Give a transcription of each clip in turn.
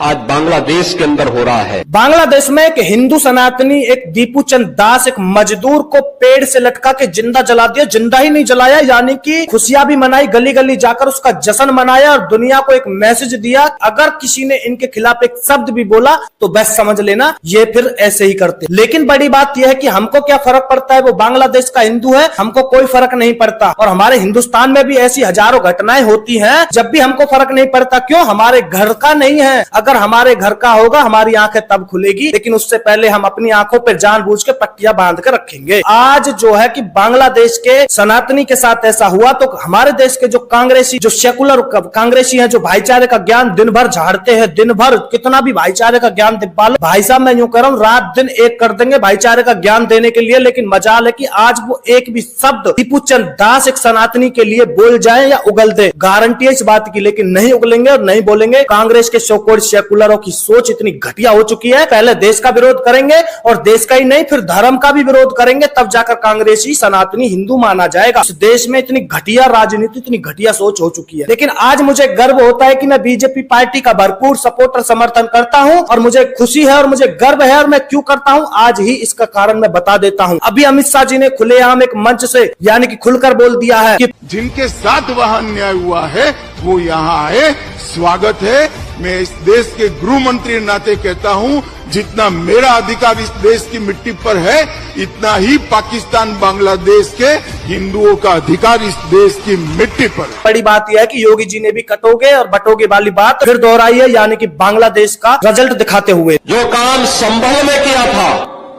आज बांग्लादेश के अंदर हो रहा है। बांग्लादेश में एक हिंदू सनातनी, एक दीपू चंद दास, एक मजदूर को पेड़ से लटका के जिंदा जला दिया। जिंदा ही नहीं जलाया, यानी कि खुशियां भी मनाई, गली गली जाकर उसका जश्न मनाया और दुनिया को एक मैसेज दिया। अगर किसी ने इनके खिलाफ एक शब्द भी बोला तो बस समझ लेना ये फिर ऐसे ही करते। लेकिन बड़ी बात यह है कि हमको क्या फर्क पड़ता है, वो बांग्लादेश का हिंदू है, हमको कोई फर्क नहीं पड़ता। और हमारे हिंदुस्तान में भी ऐसी हजारों घटनाएं होती हैं जब भी हमको फर्क नहीं पड़ता। क्यों? हमारे घर का नहीं है। अगर हमारे घर का होगा हमारी आंखें तब खुलेगी, लेकिन उससे पहले हम अपनी आंखों पर जानबूझ के पट्टियां बांध कर रखेंगे। आज जो है कि बांग्लादेश के सनातनी के साथ ऐसा हुआ तो हमारे देश के जो कांग्रेसी, जो सेकुलर कांग्रेसी हैं, जो भाईचारे का ज्ञान दिन भर झाड़ते हैं, दिन भर कितना भी भाईचारे का ज्ञान दिखा लो, भाई साहब मैं यूं कह रहा हूं रात दिन एक कर देंगे भाईचारे का ज्ञान देने के लिए। लेकिन मजाल है कि आज वो एक भी शब्द दीपू चंद दास एक सनातनी के लिए बोल जाए या उगल दे, गारंटी है इस बात की। लेकिन नहीं उगलेंगे और नहीं बोलेंगे। कांग्रेस के सो-कॉल्ड सेकुलरों की सोच इतनी घटिया हो चुकी है, पहले देश का विरोध करेंगे और देश का ही नहीं फिर धर्म का भी विरोध करेंगे, तब जाकर कांग्रेसी सनातनी हिंदू माना जाएगा। इस देश में इतनी घटिया राजनीति, इतनी घटिया सोच हो चुकी है। लेकिन आज मुझे गर्व होता है कि मैं बीजेपी पार्टी का भरपूर सपोर्ट और समर्थन करता हूं और मुझे खुशी है और मुझे गर्व है। और मैं क्यों करता हूं आज ही इसका कारण मैं बता देता हूं। अभी अमित शाह जी ने खुलेआम एक मंच से यानी कि खुलकर बोल दिया है कि जिनके साथ वहां अन्याय हुआ है वो यहाँ आए, स्वागत है। मैं इस देश के गृह मंत्री नाते कहता हूं जितना मेरा अधिकार इस देश की मिट्टी पर है इतना ही पाकिस्तान बांग्लादेश के हिंदुओं का अधिकार इस देश की मिट्टी पर है। बड़ी बात यह है कि योगी जी ने भी कटोगे और बटोगे वाली बात फिर दोहराई है, यानी कि बांग्लादेश का रिजल्ट दिखाते हुए। जो काम संभल में किया था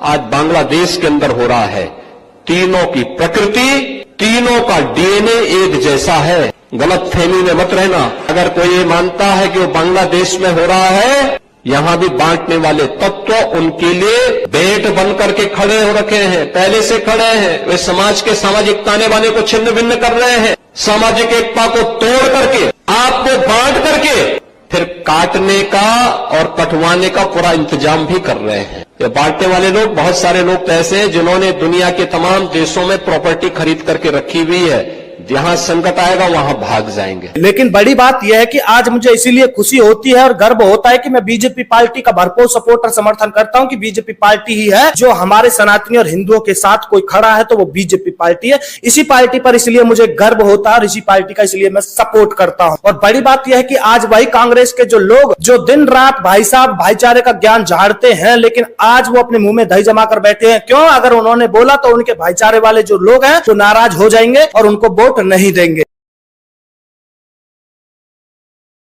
आज बांग्लादेश के अंदर हो रहा है। तीनों की प्रकृति, तीनों का डीएनए एक जैसा है। गलत फहमी में मत रहना। अगर कोई ये मानता है कि वो बांग्लादेश में हो रहा है, यहां भी बांटने वाले तत्व उनके लिए बेट बन करके खड़े हो रखे हैं, पहले से खड़े हैं। वे समाज के सामाजिक ताने बाने को छिन्न भिन्न कर रहे हैं, सामाजिक एकता को तोड़ करके, आपको बांट करके फिर काटने का और कटवाने का पूरा इंतजाम भी कर रहे हैं। ये बांटने वाले लोग, बहुत सारे लोग तो ऐसे हैं जिन्होंने दुनिया के तमाम देशों में प्रॉपर्टी खरीद करके रखी हुई है, जहां संकट आएगा वहां भाग जाएंगे। लेकिन बड़ी बात यह है कि आज मुझे इसीलिए खुशी होती है और गर्व होता है कि मैं बीजेपी पार्टी का भरपूर सपोर्ट और समर्थन करता हूं कि बीजेपी पार्टी ही है जो हमारे सनातनी और हिंदुओं के साथ कोई खड़ा है तो वो बीजेपी पार्टी है। इसी पार्टी पर इसलिए मुझे गर्व होता है और इसी पार्टी का इसलिए मैं सपोर्ट करता हूं। और बड़ी बात यह है कि आज वही कांग्रेस के जो लोग जो दिन रात भाई साहब भाईचारे का ज्ञान झाड़ते हैं, लेकिन आज वो अपने मुंह में दही जमा कर बैठे हैं। क्यों? अगर उन्होंने बोला तो उनके भाईचारे वाले जो लोग हैं तो नाराज हो जाएंगे और उनको वोट नहीं देंगे।